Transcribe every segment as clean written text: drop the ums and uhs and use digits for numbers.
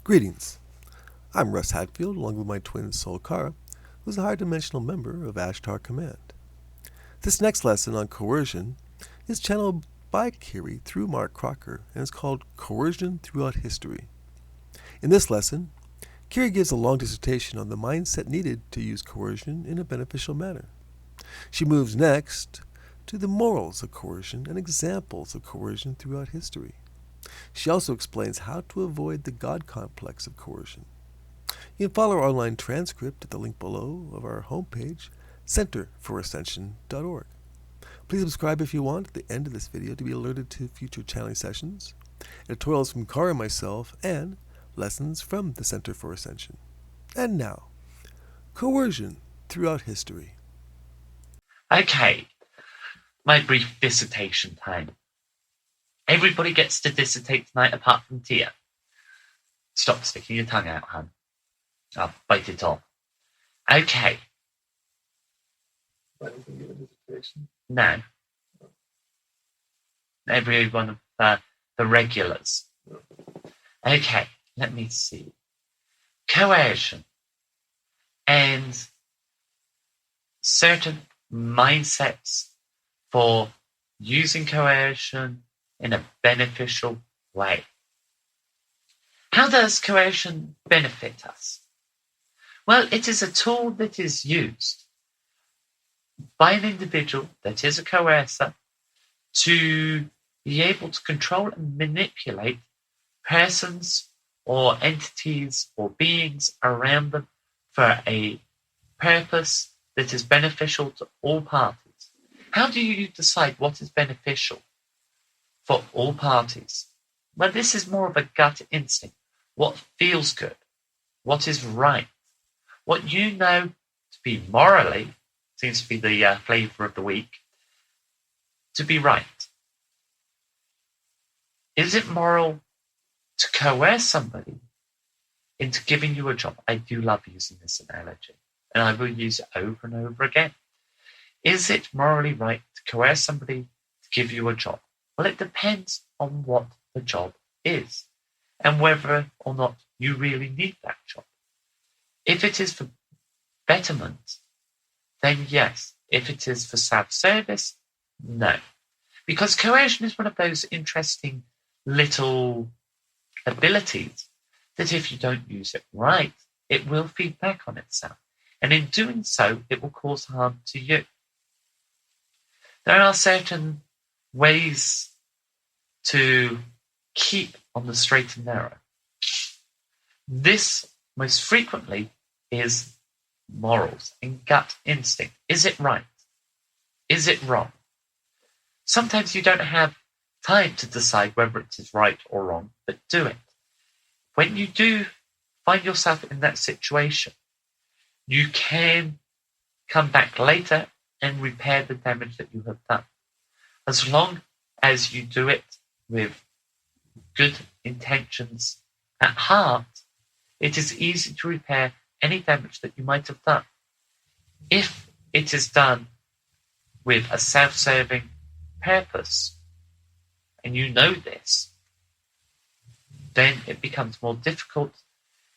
Greetings. I'm Russ Hatfield, along with my twin soul Kara, who's a high-dimensional member of Ashtar Command. This next lesson on coercion is channeled by Kiri through Mark Crocker and is called Coercion Throughout History. In this lesson, Kiri gives a long dissertation on the mindset needed to use coercion in a beneficial manner. She moves next to the morals of coercion and examples of coercion throughout history. She also explains how to avoid the God complex of coercion. You can follow our online transcript at the link below of our homepage, centerforascension.org. Please subscribe if you want at the end of this video to be alerted to future channeling sessions, editorials from Kara and myself, and lessons from the Center for Ascension. And now, coercion throughout history. Okay, my brief dissertation time. Everybody gets to dissertate tonight apart from Tia. Stop sticking your tongue out, hun. I'll bite it off. Okay. I didn't give a dissertation. No. Every one of the regulars. Okay, let me see. Coercion and certain mindsets for using coercion in a beneficial way. How does coercion benefit us? Well, it is a tool that is used by an individual that is a coercer to be able to control and manipulate persons or entities or beings around them for a purpose that is beneficial to all parties. How do you decide what is beneficial for all parties? Well, this is more of a gut instinct. What feels good? What is right? What you know to be morally, seems to be the flavor of the week, to be right. Is it moral to coerce somebody into giving you a job? I do love using this analogy, and I will use it over and over again. Is it morally right to coerce somebody to give you a job? Well, it depends on what the job is and whether or not you really need that job. If it is for betterment, then yes. If it is for self-service, no. Because coercion is one of those interesting little abilities that if you don't use it right, it will feed back on itself. And in doing so, it will cause harm to you. There are certain ways to keep on the straight and narrow. This, most frequently, is morals and gut instinct. Is it right? Is it wrong? Sometimes you don't have time to decide whether it is right or wrong, but do it. When you do find yourself in that situation, you can come back later and repair the damage that you have done. As long as you do it with good intentions at heart, it is easy to repair any damage that you might have done. If it is done with a self-serving purpose, and you know this, then it becomes more difficult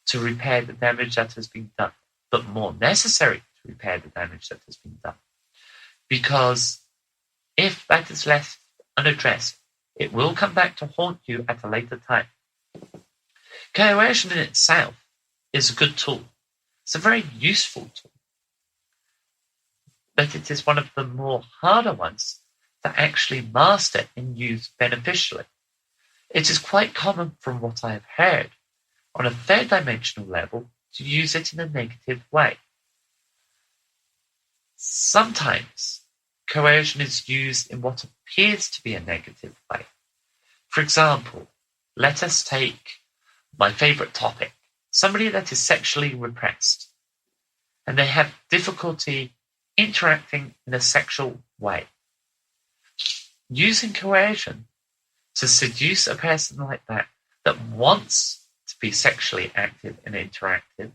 to repair the damage that has been done, but more necessary to repair the damage that has been done. Because if that is left unaddressed, it will come back to haunt you at a later time. Coercion in itself is a good tool. It's a very useful tool. But it is one of the more harder ones to actually master and use beneficially. It is quite common, from what I have heard, on a third dimensional level, to use it in a negative way. Sometimes coercion is used in what appears to be a negative way. For example, let us take my favorite topic, somebody that is sexually repressed, and they have difficulty interacting in a sexual way. Using coercion to seduce a person like that wants to be sexually active and interactive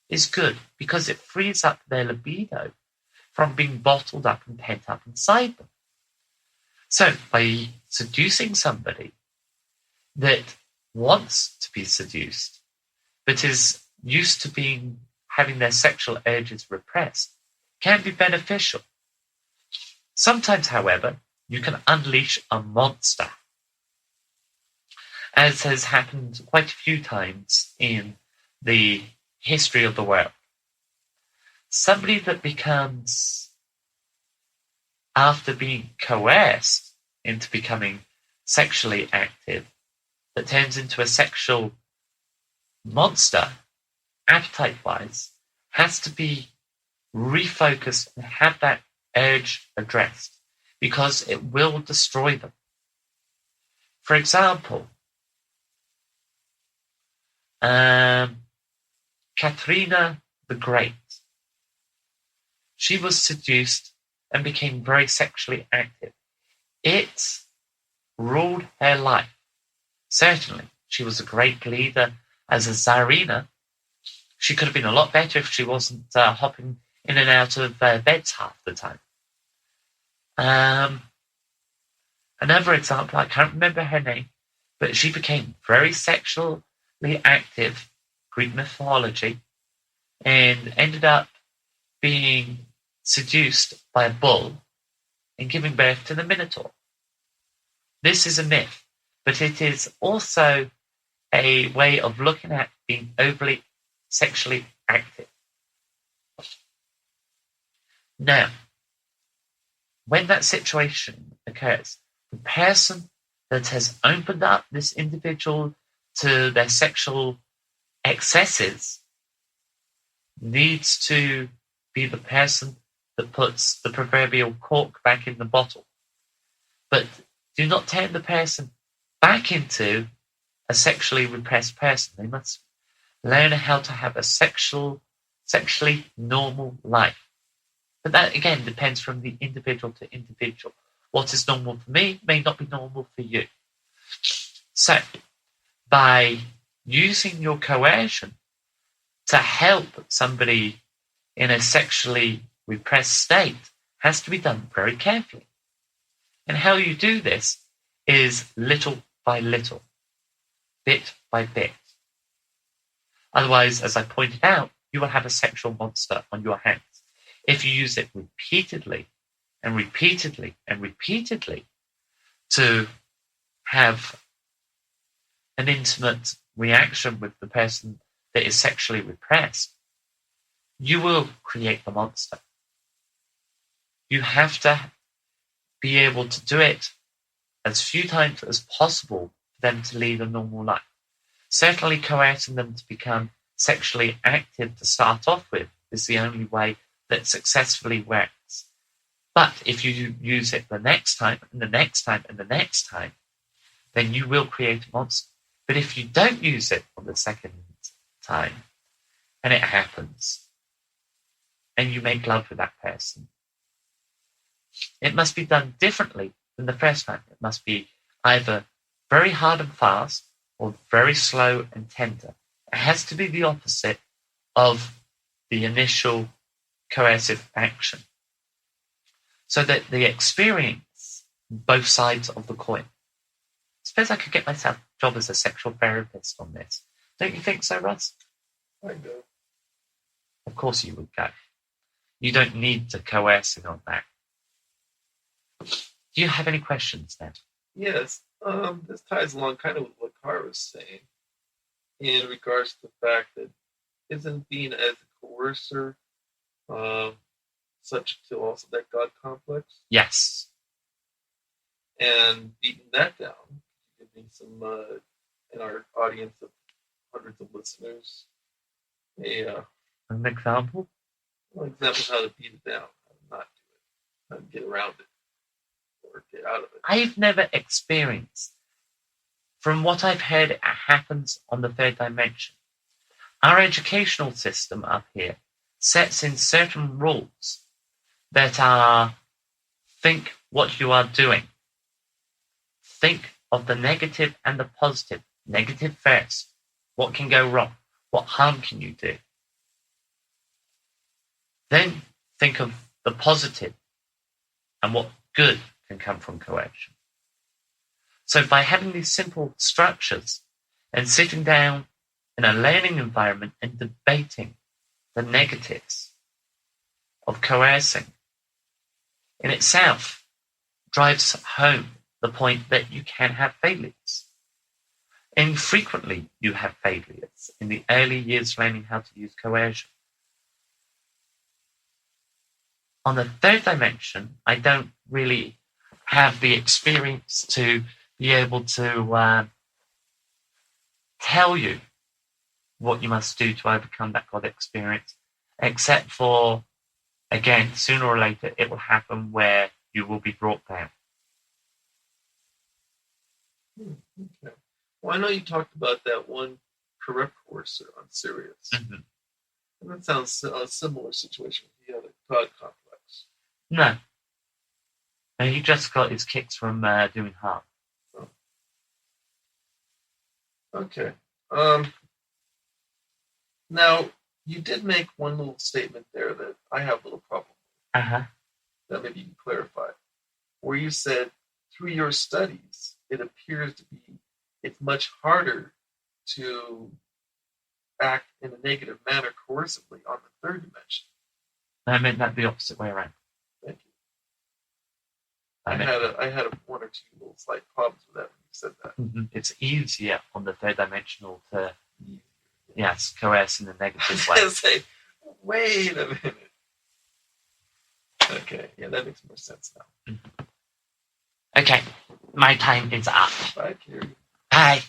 is good, because it frees up their libido from being bottled up and pent up inside them. So by seducing somebody that wants to be seduced, but is used to having their sexual urges repressed, can be beneficial. Sometimes, however, you can unleash a monster, as has happened quite a few times in the history of the world. Somebody that becomes, after being coerced into becoming sexually active, that turns into a sexual monster, appetite-wise, has to be refocused and have that urge addressed, because it will destroy them. For example, Katrina the Great. She was seduced and became very sexually active. It ruled her life. Certainly, she was a great leader as a Tsarina. She could have been a lot better if she wasn't hopping in and out of beds half the time. Another example, I can't remember her name, but she became very sexually active, Greek mythology, and ended up being seduced by a bull and giving birth to the Minotaur. This is a myth, but it is also a way of looking at being overly sexually active. Now, when that situation occurs, the person that has opened up this individual to their sexual excesses needs to be the person that puts the proverbial cork back in the bottle. But do not turn the person back into a sexually repressed person. They must learn how to have a sexually normal life. But that, again, depends from the individual to individual. What is normal for me may not be normal for you. So, by using your coercion to help somebody in a sexually repressed state has to be done very carefully. And how you do this is little by little, bit by bit. Otherwise, as I pointed out, you will have a sexual monster on your hands. If you use it repeatedly and repeatedly and repeatedly to have an intimate reaction with the person that is sexually repressed, you will create the monster. You have to be able to do it as few times as possible for them to lead a normal life. Certainly coercing them to become sexually active to start off with is the only way that successfully works. But if you use it the next time and the next time and the next time, then you will create a monster. But if you don't use it on the second time and it happens and you make love with that person, it must be done differently than the first time. It must be either very hard and fast or very slow and tender. It has to be the opposite of the initial coercive action, so that they experience both sides of the coin. I suppose I could get myself a job as a sexual therapist on this. Don't you think so, Russ? I do. Of course you would go. You don't need to coercing on that. Do you have any questions then? Yes, this ties along kind of with what Cara was saying in regards to the fact that isn't being as a coercer subject to also that God complex? Yes. And beating that down, giving some, in our audience of hundreds of listeners, An example? an example of how to beat it down, how to not do it, how to get around it, or get out of it. I've never experienced. From what I've heard, it happens on the third dimension. Our educational system up here sets in certain rules that are think what you are doing. Think of the negative and the positive. Negative first. What can go wrong? What harm can you do? Then think of the positive and what good can come from coercion. So by having these simple structures, and sitting down in a learning environment and debating the negatives of coercing in itself drives home the point that you can have failures. And frequently you have failures in the early years learning how to use coercion. On the third dimension, I don't really have the experience to be able to tell you what you must do to overcome that God experience, except for, again, sooner or later, it will happen where you will be brought down. Okay. Well, I know you talked about that one corrupt courser on Sirius. Mm-hmm. And that sounds a similar situation with the other God complex. No. No, he just got his kicks from doing harm. Oh. Okay. Now, you did make one little statement there that I have a little problem with. Uh-huh. That maybe you can clarify. Where you said, through your studies, it appears to be it's much harder to act in a negative manner coercively on the third dimension. I meant that the opposite way around. Thank you. I had one or two little slight problems with that when you said that. It's easier on the third dimensional to, yes, coerce in a negative way. Say, wait a minute. Okay, yeah, that makes more sense now. Okay, my time is up. Bye, Kiri. Bye.